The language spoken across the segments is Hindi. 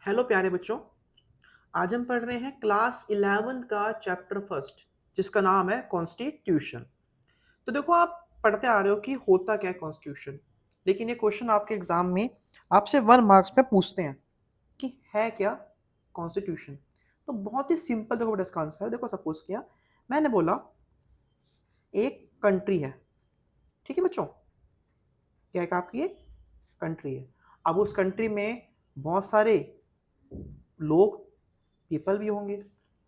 हेलो प्यारे बच्चों। आज हम पढ़ रहे हैं क्लास 11 का चैप्टर फर्स्ट, जिसका नाम है कॉन्स्टिट्यूशन। तो देखो, आप पढ़ते आ रहे हो कि होता क्या है कॉन्स्टिट्यूशन, लेकिन ये क्वेश्चन आपके एग्जाम में आपसे 1 मार्क्स में पूछते हैं कि है क्या कॉन्स्टिट्यूशन। तो बहुत ही सिंपल देखो बेटा इसका आंसर है। देखो, सपोज किया मैंने बोला एक कंट्री है, ठीक है बच्चों, क्या है आपकी एक कंट्री है। अब उस कंट्री में बहुत सारे लोग, पीपल भी होंगे।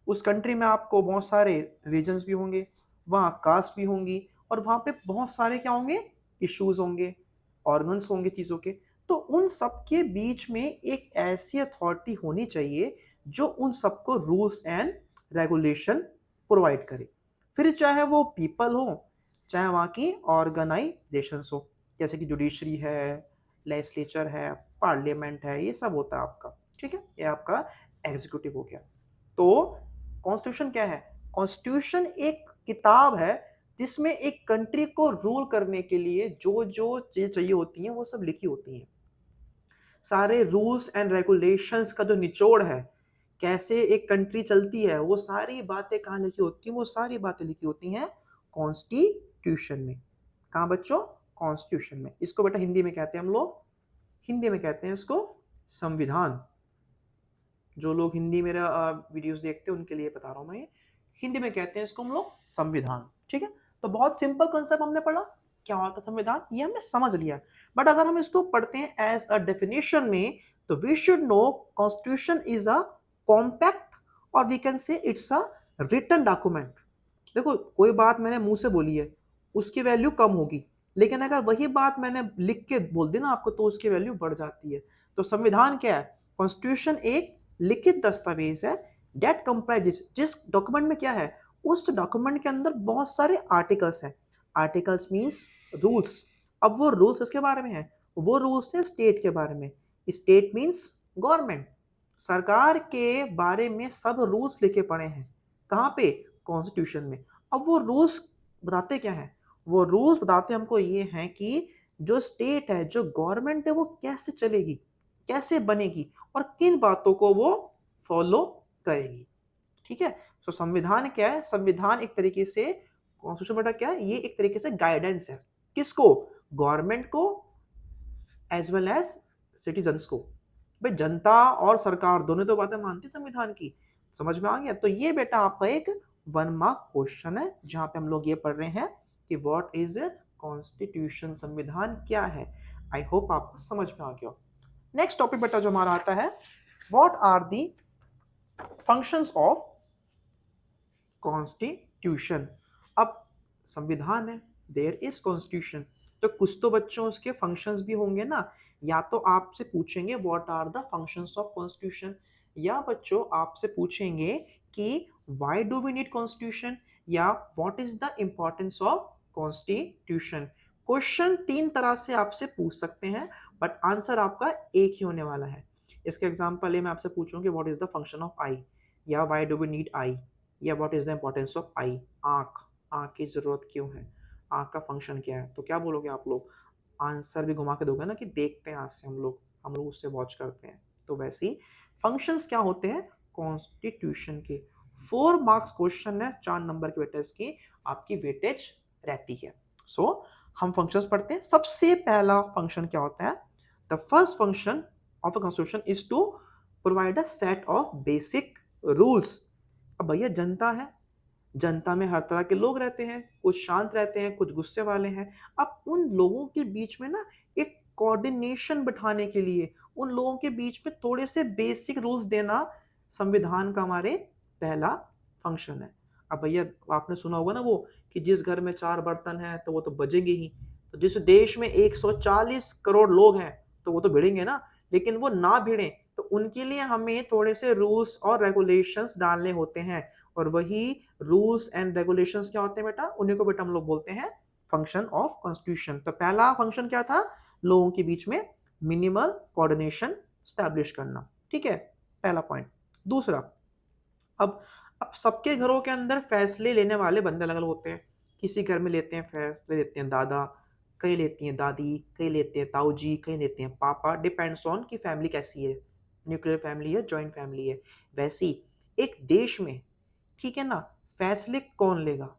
उस कंट्री में आपको बहुत सारे रीजन्स भी होंगे, वहाँ कास्ट भी होंगी, और वहाँ पे बहुत सारे क्या होंगे, इश्यूज होंगे, ऑर्गन्स होंगे चीज़ों के। तो उन सब के बीच में एक ऐसी अथॉरिटी होनी चाहिए जो उन सबको रूल्स एंड रेगुलेशन प्रोवाइड करे। फिर चाहे वो पीपल हो, चाहे वहाँ की ऑर्गेनाइजेशंस हो, जैसे कि जुडिशरी है, लेजिस्लेचर है, पार्लियामेंट है, ये सब होता है आपका। ठीक है, ये आपका एग्जीक्यूटिव हो गया। तो कॉन्स्टिट्यूशन क्या है? कॉन्स्टिट्यूशन एक किताब है जिसमें एक कंट्री को रूल करने के लिए जो जो चीजें चाहिए होती हैं वो सब लिखी होती हैं। सारे रूल्स एंड रेगुलेशंस का जो निचोड़ है, कैसे एक कंट्री चलती है, वो सारी बातें कहाँ लिखी होती हैं? वो सारी बातें लिखी होती हैं कॉन्स्टिट्यूशन में। कहाँ बच्चों? कॉन्स्टिट्यूशन में। इसको बेटा हिंदी में कहते हैं हम लोग, हिंदी में कहते हैं इसको संविधान। जो लोग हिंदी मेरा वीडियोस देखते हैं उनके लिए बता रहा हूँ मैं, ये हिंदी में कहते हैं इसको हम लोग संविधान। ठीक है, तो बहुत सिंपल कंसेप्ट हमने पढ़ा, क्या होता है संविधान, ये हमने समझ लिया। बट अगर हम इसको पढ़ते हैं एज अ डेफिनेशन में, तो we should know constitution is a compact, और we can say it's a written document. देखो, कोई बात मैंने मुंह से बोली है उसकी वैल्यू कम होगी, लेकिन अगर वही बात मैंने लिख के बोल दी ना आपको, तो उसकी वैल्यू बढ़ जाती है। तो संविधान क्या है? कॉन्स्टिट्यूशन एक लिखित दस्तावेज है डेट कंप्राइजेस, जिस डॉक्यूमेंट में क्या है, उस डॉक्यूमेंट के अंदर बहुत सारे आर्टिकल्स हैं। Articles means rules. अब वो रूल्स किसके बारे में है? वो रूल्स है स्टेट के बारे में। स्टेट मीन्स गवर्नमेंट, सरकार के बारे में सब रूल्स लिखे पड़े हैं। कहाँ पे? कॉन्स्टिट्यूशन में। अब वो रूल्स बताते क्या है? वो रूल्स बताते हमको ये हैं कि जो स्टेट है, जो गवर्नमेंट है, वो कैसे चलेगी, कैसे बनेगी, और किन बातों को वो फॉलो करेगी। ठीक है, तो संविधान क्या है? संविधान एक तरीके से, कॉन्स्टिट्यूशन बेटा क्या है, ये एक तरीके से गाइडेंस है। किसको? गवर्नमेंट को एज वेल एज सिटीजन्स को। भाई, जनता और सरकार दोनों तो बातें मानती संविधान की। समझ में आ गया? तो ये बेटा आपका एक 1 मार्क क्वेश्चन है, जहां पे हम लोग ये पढ़ रहे हैं कि व्हाट इज कॉन्स्टिट्यूशन, संविधान क्या है। आई होप आपको समझ में आ गया। नेक्स्ट टॉपिक बेटा जो हमारा आता है, what are the functions of constitution. अब संविधान है, देयर इज कॉन्स्टिट्यूशन, तो कुछ तो बच्चों उसके फंक्शंस भी होंगे ना। या तो आपसे पूछेंगे what are the functions of constitution, या बच्चों आपसे पूछेंगे कि why do we need constitution, या what is the importance of constitution. Question 3 तरह से आपसे पूछ सकते हैं, बट आंसर आपका एक ही होने वाला है। इसके एग्जाम्पल ये मैं आपसे पूछूंगी what is the function of eye, या why do we need eye, या what is the importance of eye, आंख, आंख की जरूरत क्यों है, आंख का फंक्शन क्या है, तो क्या बोलोगे आप लोग? आंसर भी घुमा के दोगे ना कि देखते हैं, आज से हम लोग उससे वॉच करते हैं। तो वैसे ही फंक्शंस क्या होते हैं कॉन्स्टिट्यूशन के। 4 मार्क्स क्वेश्चन है, 4 नंबर की बेटा इसकी आपकी वेटेज रहती है। सो हम फंक्शंस पढ़ते हैं। सबसे पहला फंक्शन क्या होता है? The first function of a constitution is to provide a set of basic rules. अब भैया जनता है, जनता में हर तरह के लोग रहते हैं, कुछ शांत रहते हैं, कुछ गुस्से वाले हैं। अब उन लोगों के बीच में ना एक कोऑर्डिनेशन बिठाने के लिए, उन लोगों के बीच में थोड़े से बेसिक रूल्स देना संविधान का हमारे पहला फंक्शन है। अब भैया आपने सुना होगा ना वो, कि जिस घर में 4 बर्तन हैं तो वो तो बजेंगे ही। तो जिस देश में 140 करोड़ लोग हैं तो वो तो भिड़ेंगे ना। लेकिन वो ना भिड़े तो उनके लिए हमें थोड़े से रूल्स और रेगुलेशंस डालने होते हैं, और वही रूल्स एंड रेगुलेशंस क्या होते हैं बेटा, उन्हीं को बेटा हम लोग बोलते हैं फंक्शन ऑफ कॉन्स्टिट्यूशन। तो पहला फंक्शन क्या था? लोगों के बीच में मिनिमल कोऑर्डिनेशन स्टैब्लिश करना। ठीक है, पहला पॉइंट। दूसरा, अब सबके घरों के अंदर फैसले लेने वाले बंदे अलग अलग होते हैं। किसी घर में लेते हैं फैसले लेते हैं दादा, कहीं लेती हैं दादी, कहीं लेते हैं ताऊ जी, कहीं लेते हैं पापा, डिपेंड्स ऑन कि फैमिली कैसी है। न्यूक्लियर फैमिली है, जॉइंट फैमिली है। वैसे ही एक देश में, ठीक है ना, फैसले कौन लेगा,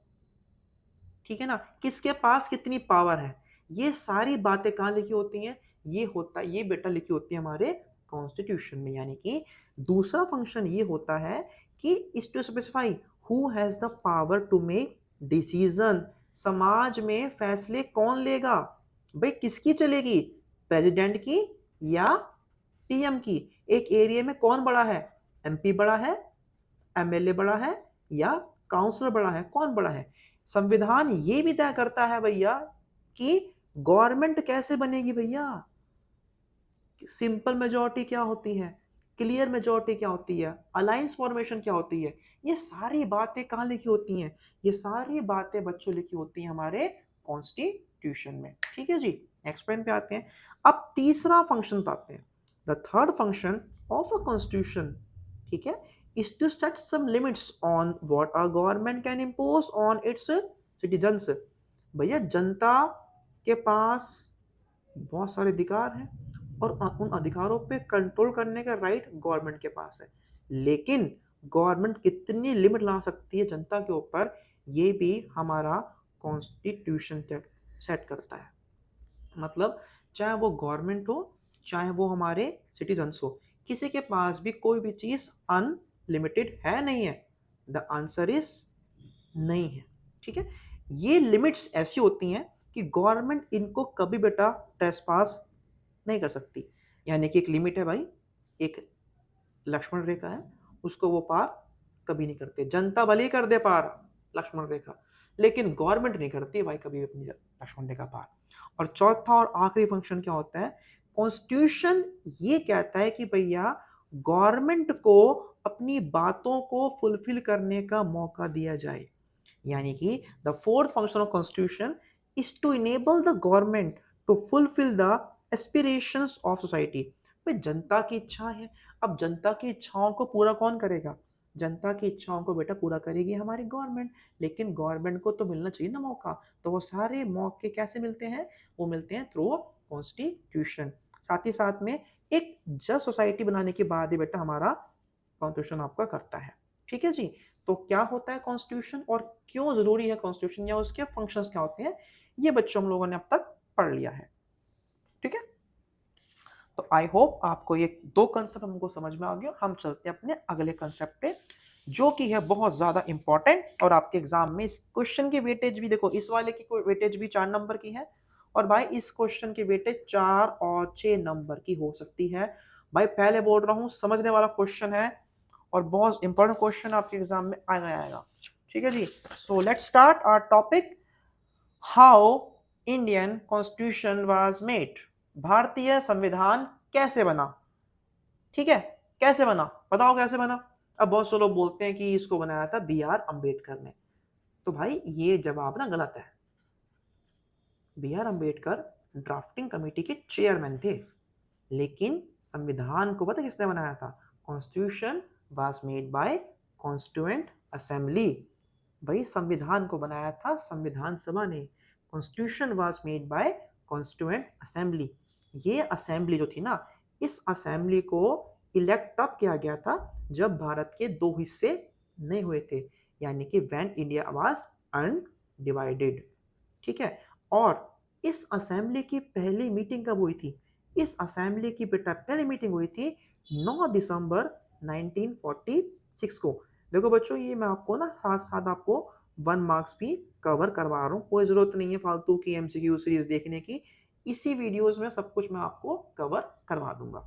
ठीक है ना, किसके पास कितनी पावर है, ये सारी बातें कहाँ लिखी होती हैं, ये बेटा लिखी होती है हमारे कॉन्स्टिट्यूशन में। यानी कि दूसरा फंक्शन ये होता है कि is to specify who has the power to make decision. समाज में फैसले कौन लेगा, भाई किसकी चलेगी, प्रेसिडेंट की या पीएम की। एक एरिया में कौन बड़ा है, एमपी बड़ा है, एमएलए बड़ा है या काउंसलर बड़ा है, कौन बड़ा है। संविधान ये भी तय करता है भैया कि गवर्नमेंट कैसे बनेगी भैया, सिंपल मेजोरिटी क्या होती है, क्लियर मेजोरिटी क्या होती है, अलायंस फॉर्मेशन क्या होती है। ये सारी बातें कहाँ लिखी होती हैं, ये सारी बातें बच्चों लिखी होती हैं हमारे कॉन्स्टिट्यूशन में। ठीक है जी, नेक्स्ट पॉइंट पे आते हैं। अब तीसरा फंक्शन पे आते हैं। The third function of a constitution, ठीक है, is to set some limits on what a government can impose on its citizens। भैया जनता के पास बहुत सारे अधिकार हैं और उन अधिकारों पे कंट्रोल करने का राइट गवर्नमेंट के पास है, लेकिन गवर्नमेंट कितनी लिमिट ला सकती है जनता के ऊपर, ये भी हमारा कॉन्स्टिट्यूशन सेट करता है। मतलब चाहे वो गवर्नमेंट हो, चाहे वो हमारे सिटीजन्स हो, किसी के पास भी कोई भी चीज अनलिमिटेड है नहीं है। द आंसर इज नहीं है। ठीक है, ये लिमिट्स ऐसी होती हैं कि गवर्नमेंट इनको कभी बेटा ट्रेसपास नहीं कर सकती। यानी कि एक लिमिट है भाई, एक लक्ष्मण रेखा है, उसको वो पार कभी नहीं करते। जनता भले ही कर दे पार लक्ष्मण रेखा, लेकिन गवर्नमेंट नहीं करती भाई कभी अपनी लक्ष्मण रेखा पार। और चौथा और आखिरी फंक्शन क्या होता है, कॉन्स्टिट्यूशन ये कहता है कि भैया गवर्नमेंट को अपनी बातों को फुलफिल करने का मौका दिया जाए। यानी कि the fourth function of constitution is to enable the government to fulfil the aspirations of society. भाई जनता की इच्छा है, अब जनता की इच्छाओं को पूरा कौन करेगा, जनता की इच्छाओं को बेटा पूरा करेगी हमारी गवर्नमेंट। लेकिन गवर्नमेंट को तो मिलना चाहिए ना मौका, तो वो सारे मौके कैसे मिलते हैं, वो मिलते हैं थ्रू कॉन्स्टिट्यूशन। साथ ही साथ में एक जस्ट सोसाइटी बनाने के बाद ही बेटा हमारा कॉन्स्टिट्यूशन आपका करता है। ठीक है जी, तो क्या होता है कॉन्स्टिट्यूशन और क्यों जरूरी है कॉन्स्टिट्यूशन, या उसके फंक्शंस क्या होते हैं, ये बच्चों हम लोगों ने अब तक पढ़ लिया है। ठीक है, तो आई होप आपको ये दो कंसेप्ट हमको समझ में आ गया। हम चलते हैं अपने अगले कंसेप्ट पे, जो कि है बहुत ज्यादा इंपॉर्टेंट और आपके एग्जाम में इस क्वेश्चन की वेटेज भी देखो, इस वाले की वेटेज भी 4 नंबर की है, और भाई इस क्वेश्चन की वेटेज 4 और 6 नंबर की हो सकती है। भाई पहले बोल रहा हूँ, समझने वाला क्वेश्चन है और बहुत इंपॉर्टेंट क्वेश्चन आपके एग्जाम में आएगा। ठीक है जी, so let's start our topic, how Indian constitution was made. भारतीय संविधान कैसे बना। ठीक है, कैसे बना, बताओ कैसे बना। अब बहुत से लोग बोलते हैं कि इसको बनाया था बी आर अम्बेडकर ने, तो भाई ये जवाब ना गलत है। B R Ambedkar drafting committee के चेयरमैन थे, लेकिन संविधान को पता किसने बनाया था, constitution was made by constituent assembly. भाई संविधान को बनाया था संविधान सभा ने, constitution was made by constituent assembly. ये असेंबली जो थी ना, इस असेंबली को इलेक्ट तब किया गया था जब भारत के दो हिस्से नहीं हुए थे, यानी कि व्हेन इंडिया वाज अनडिवाइडेड। ठीक है, और इस असेंबली की पहली मीटिंग कब हुई थी, इस असेंबली की बेटा पहली मीटिंग हुई थी 9 दिसंबर 1946 को। देखो बच्चों, ये मैं आपको ना साथ साथ आपको 1 मार्क्स भी कवर करवा रहा हूँ, कोई ज़रूरत नहीं है फालतू की एमसीक्यू सीरीज देखने की, इसी वीडियोस में सब कुछ मैं आपको कवर करवा दूंगा।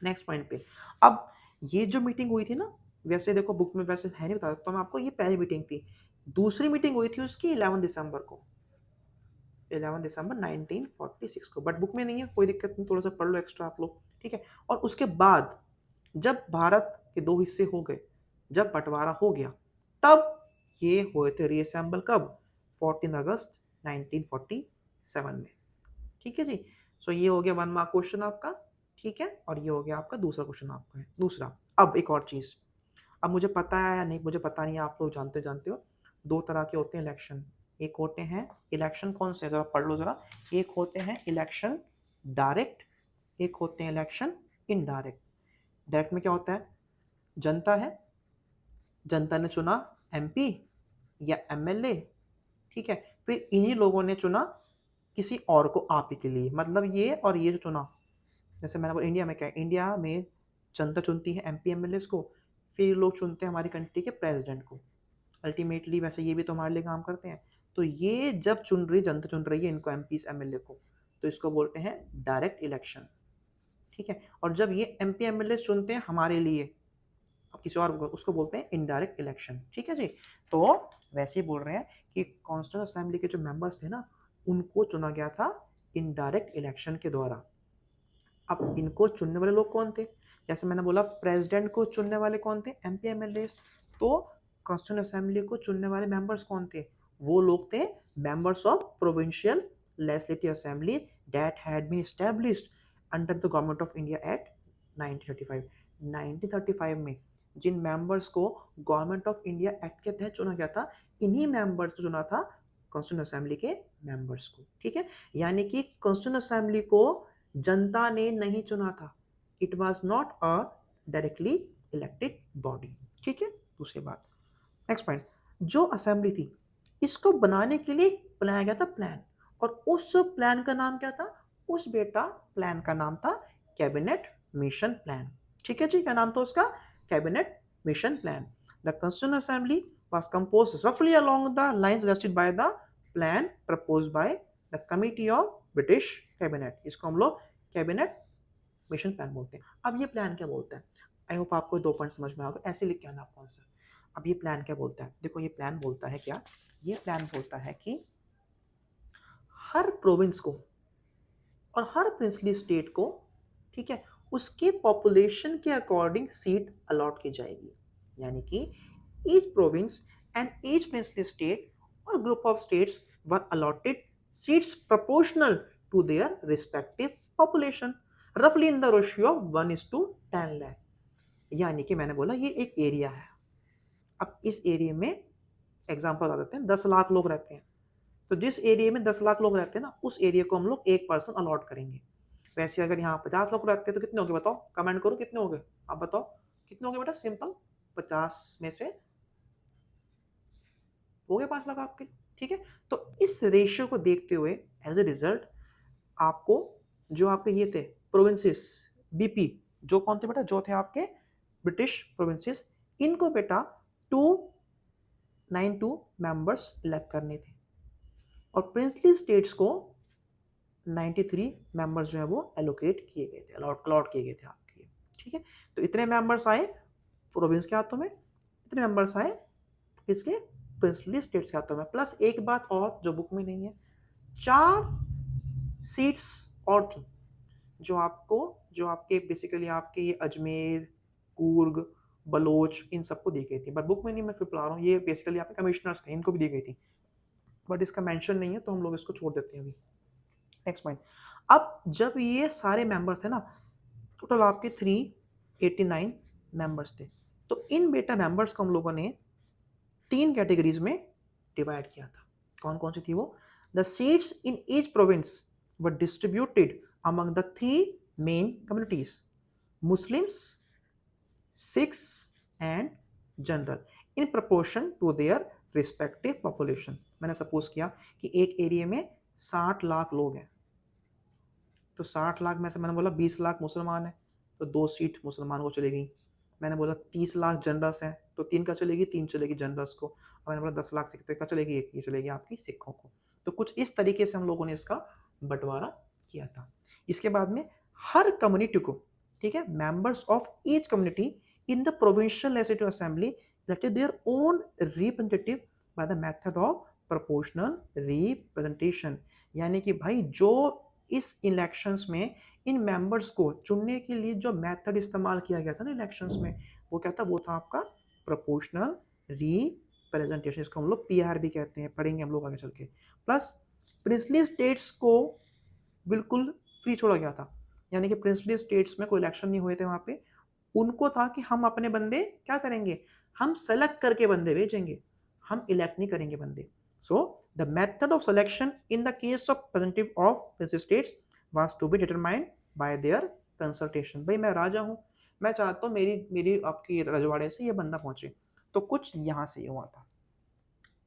नेक्स्ट पॉइंट पे, अब ये जो मीटिंग हुई थी ना, वैसे देखो बुक में वैसे है नहीं बता सकता मैं आपको, ये पहली मीटिंग थी। दूसरी मीटिंग हुई थी उसकी 11 दिसंबर को, 11 दिसंबर 1946 को, बट बुक में नहीं है, कोई दिक्कत नहीं, थोड़ा सा पढ़ लो एक्स्ट्रा आप लोग। ठीक है, और उसके बाद जब भारत के दो हिस्से हो गए, जब बंटवारा हो गया, तब ये हुए थे रीअसेंबल, कब, 14 अगस्त 1947 में। ठीक है जी, सो ये हो गया 1 मार्क क्वेश्चन आपका। ठीक है, और ये हो गया आपका दूसरा क्वेश्चन आपका है। दूसरा, अब एक और चीज, अब मुझे पता है या नहीं मुझे पता नहीं है, आप लोग जानते हो, दो तरह के होते हैं इलेक्शन। एक होते हैं इलेक्शन, कौन से, जरा पढ़ लो जरा। एक होते हैं इलेक्शन डायरेक्ट, एक होते हैं इलेक्शन इनडायरेक्ट। डायरेक्ट में क्या होता है, जनता है, जनता ने चुना एमपी या एमएलए, ठीक है, फिर इन्हीं लोगों ने चुना किसी और को आप ही के लिए, मतलब ये और ये जो चुना, जैसे मैंने बोला इंडिया में क्या है, इंडिया में जनता चुनती है एमपी एमएलए को, फिर लोग चुनते हैं हमारी कंट्री के प्रेसिडेंट को, अल्टीमेटली वैसे ये भी तो हमारे लिए काम करते हैं। तो ये जब चुन रही जनता चुन रही है इनको एमपी एमएलए को, तो इसको बोलते हैं डायरेक्ट इलेक्शन, ठीक है। और जब ये एमपी एमएलए चुनते हैं हमारे लिए, अब किसी और उसको बोलते हैं इनडायरेक्ट इलेक्शन, ठीक है जी। तो वैसे ही बोल रहे हैं कि कॉन्स्टिट्यूंट असेंबली के जो मेंबर्स थे ना, उनको चुना गया था इनडायरेक्ट इलेक्शन के द्वारा। अब इनको चुनने वाले लोग कौन थे, जैसे मैंने बोला प्रेसिडेंट को चुनने वाले कौन थे, एमपी एमएलए। तो कॉन्स्टिट्यूंट असेंबली को चुनने वाले मेंबर्स कौन थे, वो लोग थे members of provincial legislative assembly that had been established under the government of India act 1935। 1935 में जिन मेंबर्स को गवर्नमेंट ऑफ इंडिया एक्ट के तहत चुना गया था, इन्हीं मेंबर्स को चुना था कॉन्स्टिट्यूंट असेंबली के मेंबर्स को, ठीक है। यानी कि कॉन्स्टिट्यूंट असेंबली को जनता ने नहीं चुना था, it was not a directly elected body, ठीक है। दूसरी बात, नेक्स्ट पॉइंट, जो असेंबली थी इसको बनाने के लिए बनाया गया था प्लान, और उस प्लान का नाम क्या था, उस बेटा प्लान का नाम था कैबिनेट मिशन प्लान, ठीक है जी। क्या नाम था उसका, cabinet mission plan. The constituent assembly was composed roughly along the lines suggested by the plan proposed by the committee of British cabinet। इसको हम लोग कैबिनेट मिशन प्लान बोलते हैं। अब ये प्लान क्या बोलता है, आई होप आपको 2 पॉइंट समझ में आ गए, ऐसे लिख के आना आपको आंसर। अब ये प्लान क्या बोलता है, देखो ये प्लान बोलता है क्या, ये प्लान बोलता है कि हर प्रोविंस को और हर प्रिंसली स्टेट को, ठीक है, उसके पॉपुलेशन के अकॉर्डिंग सीट अलॉट की जाएगी। यानी कि each province and each princely state or group of states were allotted seats proportional to their respective population, roughly in the ratio of 1:10 lakh। यानी कि मैंने बोला ये एक एरिया है, अब इस एरिया में एग्जांपल बता देते हैं, 10 लाख लोग रहते हैं, तो जिस एरिया में 10 लाख लोग रहते हैं ना, उस एरिया को हम लोग एक पर्सन अलॉट करेंगे। वैसे अगर यहाँ 50 लोग रहते हैं तो कितने हो गए बताओ, कमेंट करो कितने हो गए, आप बताओ कितने हो गए बेटा, सिंपल 50 में से हो गए 5 लाख आपके, ठीक है। तो इस रेशियो को देखते हुए एज ए रिजल्ट आपको जो आपके ये थे प्रोविंसेस बीपी, जो कौन थे बेटा, जो थे आपके ब्रिटिश प्रोविंसेस, इनको बेटा 292 मेंबर्स इलेक्ट करने थे, और प्रिंसली स्टेट्स को 93 मेंबर्स जो है वो एलोकेट किए गए थे, अलॉट किए गए थे आपके लिए, ठीक है। तो इतने मेंबर्स आए प्रोविंस के हाथों में, इतने मेंबर्स आए किसके, प्रिंसली स्टेट्स के हाथों में। प्लस एक बात और जो बुक में नहीं है, 4 सीट्स और थी जो आपके बेसिकली आपके ये अजमेर, कूर्ग, बलोच, इन सबको दी गई थी, बट बुक में नहीं, मैं फिर पढ़ा रहा हूँ, ये बेसिकली आपके कमिश्नर्स थे, इनको भी दी गई थी, बट इसका मेंशन नहीं है तो हम लोग इसको छोड़ देते हैं अभी। नेक्स्ट पॉइंट, अब जब ये सारे मेंबर्स थे ना, टोटल आपके 389 मेंबर्स थे, तो इन बेटा मेंबर्स को हम लोगों ने 3 कैटेगरीज में डिवाइड किया था। कौन कौन सी थी वो, the seats in each province were distributed among the 3 main communities, Muslims, Sikhs and general, in proportion to their respective population. मैंने सपोज किया कि एक एरिया में 60 लाख लोग हैं, तो 60 लाख में से मैंने बोला 20 लाख मुसलमान हैं, तो 2 सीट मुसलमान को चलेगी। मैंने बोला 30 लाख जनरल्स हैं, तो 3 का चलेगी, 3 चलेगी जनरल्स को। और मैंने बोला 10 लाख सिख, तो 1 का चलेगी, 1 ये चलेगी आपकी सिखों को। तो कुछ इस तरीके से हम लोगों ने इसका बंटवारा किया था। इसके बाद में हर कम्युनिटी को, ठीक है, members of each community in the provincial legislative assembly elected their own representative by the method of proportional representation. यानी कि भाई जो इस इलेक्शंस में इन मेंबर्स को चुनने के लिए जो मेथड इस्तेमाल किया गया था ना इलेक्शंस में, वो क्या था, वो था आपका प्रोपोर्शनल रिप्रेजेंटेशन, इसको हम लोग पीआर भी कहते हैं, पढ़ेंगे हम लोग आगे चल के। प्लस प्रिंसली स्टेट्स को बिल्कुल फ्री छोड़ा गया था, यानी कि प्रिंसली स्टेट्स में कोई इलेक्शन नहीं हुए थे वहाँ पे, उनको था कि हम अपने बंदे क्या करेंगे, हम सेलेक्ट करके बंदे भेजेंगे, हम इलेक्ट नहीं करेंगे बंदे। So the method of selection in the case of representative of princely states was to be determined by their consultation। भाई मैं राजा हूँ, मैं चाहता हूँ मेरी मेरी आपकी रजवाड़े से ये बंदा पहुंचे, तो कुछ यहाँ से ये हुआ था।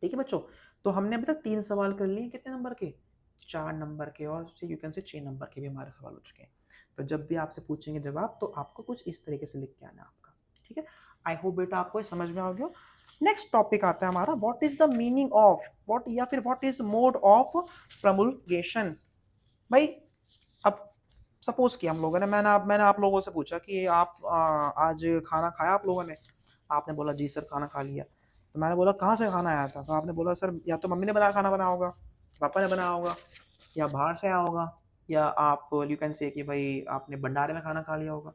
ठीक है बच्चों, तो हमने अभी तक 3 सवाल कर लिए, कितने नंबर के? 4 नंबर के, और यू कैन से 6 नंबर के भी हमारे सवाल हो चुके हैं। तो जब भी आपसे पूछेंगे जवाब, तो आपको कुछ इस तरीके से लिख के आना है आपका। ठीक है, आई होप बेटा आपको ये समझ में आ गया। नेक्स्ट टॉपिक आता है हमारा, what is the meaning of, what या फिर व्हाट इज मोड ऑफ प्रमोलगेशन। भाई अब सपोज किया हम लोगों ने, मैंने आप लोगों से पूछा कि आप आज खाना खाया आप लोगों ने? आपने बोला जी सर खाना खा लिया। तो मैंने बोला कहाँ से खाना आया था? तो आपने बोला सर या तो मम्मी ने बनाया खाना बनाया होगा, पापा ने बनाया होगा, या बाहर से आया होगा, या आप यू कैन से कि भाई आपने भंडारे में खाना खा लिया होगा।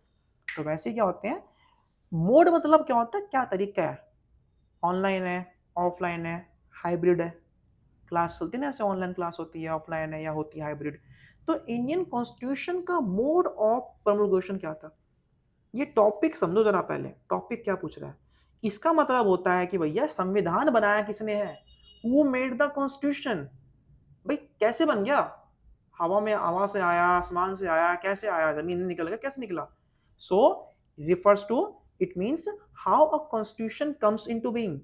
तो वैसे क्या होते हैं, मोड मतलब क्या होता है, क्या तरीका है, ऑनलाइन है, ऑफलाइन है, हाइब्रिड है। क्लास चलती है ना, ऐसे ऑनलाइन क्लास होती है, ऑफलाइन है, या होती है हाइब्रिड। तो इंडियन कॉन्स्टिट्यूशन का मोड ऑफ प्रमोलगेशन क्या था, ये टॉपिक समझो जरा पहले, टॉपिक क्या पूछ रहा है। इसका मतलब होता है कि भैया संविधान बनाया किसने है, हु मेड द कॉन्स्टिट्यूशन। भाई कैसे बन गया, हवा में, हवा से आया, आसमान से आया, कैसे आया, जमीन में निकल गया, कैसे निकला? So refers to, it means how a constitution comes into being,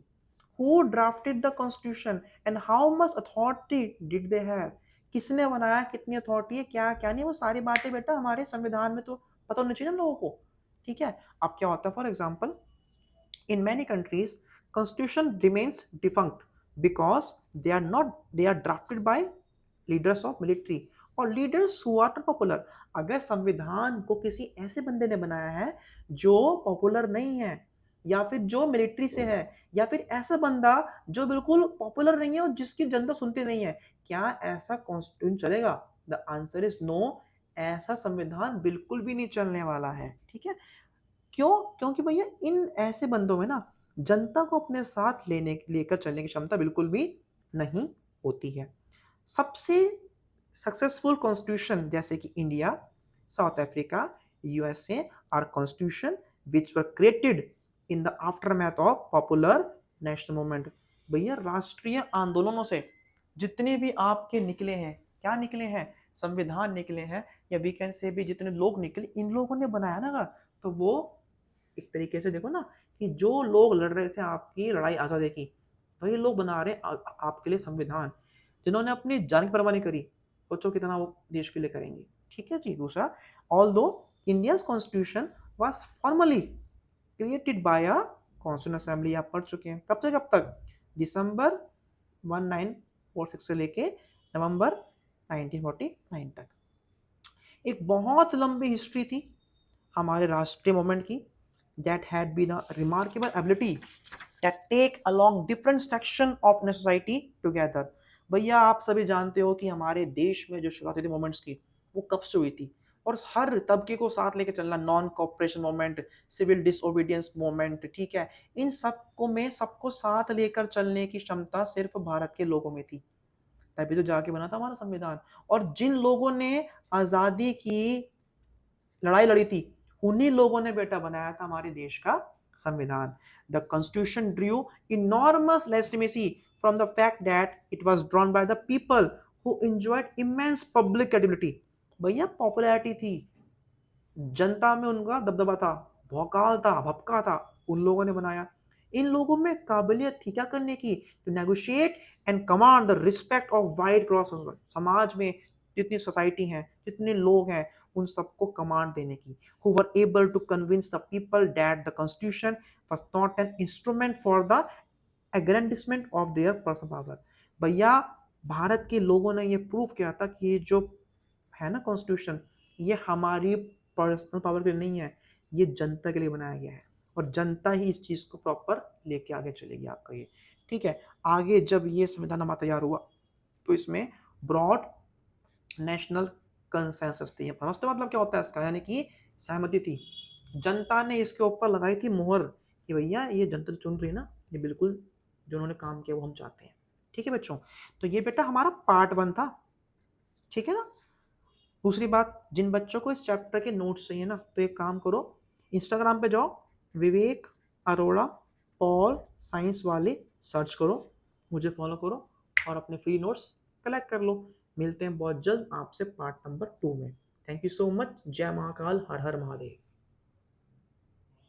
who drafted the constitution and how much authority did they have. किसने बनाया, कितनी अथॉरिटी है, क्या क्या नहीं, वो सारी बातें बेटा हमारे संविधान में तो पता होना चाहिए हम लोगों को। ठीक है, अब क्या होता है, for example in many countries constitution remains defunct because they are drafted by leaders of military और leaders who are not popular। अगर संविधान को किसी ऐसे बंदे ने बनाया है जो पॉपुलर नहीं है, या फिर जो मिलिट्री से है, या फिर ऐसा बंदा जो बिल्कुल पॉपुलर नहीं है और जिसकी जनता सुनती नहीं है, क्या ऐसा कॉन्स्टिट्यूशन चलेगा? द आंसर इज नो, ऐसा संविधान बिल्कुल भी नहीं चलने वाला है। ठीक है, क्यों? क्योंकि भैया इन ऐसे बंदों में ना जनता को अपने साथ लेकर चलने की क्षमता बिल्कुल भी नहीं होती है। सबसे सक्सेसफुल कॉन्स्टिट्यूशन जैसे कि India, South Africa, USA are constitution which were created in the aftermath of popular national movement. भैया राष्ट्रीय आंदोलनों से जितने भी आपके निकले हैं, क्या निकले हैं, संविधान निकले हैं, या वीकेंड से भी जितने लोग निकले, इन लोगों ने बनाया ना। तो वो एक तरीके से देखो ना, कि जो लोग लड़ रहे थे आपकी लड़ाई आज़ादी की, वही लोग बना रहे आपके लिए संविधान, जिन्होंने अपनी जान की परवाह नहीं करी, सोचो कितना वो देश के लिए करेंगे। ठीक है जी, दूसरा, ऑल दो India constitution was formally created by a constitution assembly, आप पढ़ चुके हैं, कब से कब तक, दिसंबर 1946 से लेके नवंबर 1949 तक। एक बहुत लंबी हिस्ट्री थी हमारे राष्ट्रीय मूवमेंट की, that had been a remarkable ability that take along different section of the society together। भैया आप सभी जानते हो कि हमारे देश में जो शुरुआत हुई थी मूवमेंट्स की, वो कब से हुई थी, और हर तबके को साथ लेके चलना, non cooperation movement, civil disobedience movement, ठीक है, इन सबको में सबको साथ लेकर चलने की क्षमता सिर्फ भारत के लोगों में थी, तभी तो जाके बना था हमारा संविधान। और जिन लोगों ने आजादी की लड़ाई लड़ी थी, उन्हीं लोगों ने बेटा बनाया था हमारे देश का संविधान। The constitution Drew enormous legitimacy from the fact that it was drawn by the people who enjoyed immense public credibility. भैया पॉपुलैरिटी थी, जनता में उनका दबदबा था, भौकाल था, भपका था, उन लोगों ने बनाया। इन लोगों में काबिलियत थी क्या करने की, to negotiate and command the respect of wide cross. समाज में जितनी सोसाइटी है, जितने लोग हैं, उन सबको कमांड देने की। who were able to convince the people that the constitution was not an instrument for the aggrandizement of their personal power। भैया भारत के लोगों ने ये प्रूफ किया था कि ये जो है ना कॉन्स्टिट्यूशन, ये हमारी पर्सनल पावर के लिए नहीं है, ये जनता के लिए बनाया गया है, और जनता ही इस चीज को प्रॉपर लेके आगे चलेगी आपका ये। ठीक है, आगे जब ये संविधान हमारा तैयार हुआ, तो इसमें ब्रॉड नेशनल कंसेंसस थी। समझते मतलब क्या होता है इसका, यानी कि सहमति थी, जनता ने इसके ऊपर लगाई थी मोहर कि भैया ये जनता चुन रही है ना, ये बिल्कुल जो उन्होंने काम किया वो हम चाहते हैं। ठीक है बच्चों, तो ये बेटा हमारा पार्ट 1 था। ठीक है ना, दूसरी बात, जिन बच्चों को इस चैप्टर के नोट्स चाहिए ना, तो एक काम करो, इंस्टाग्राम पे जाओ, विवेक अरोड़ा पॉल साइंस वाले सर्च करो, मुझे फॉलो करो, और अपने फ्री नोट्स कलेक्ट कर लो। मिलते हैं बहुत जल्द आपसे पार्ट नंबर 2 में। Thank you so much. जय महाकाल, हर हर महादेव।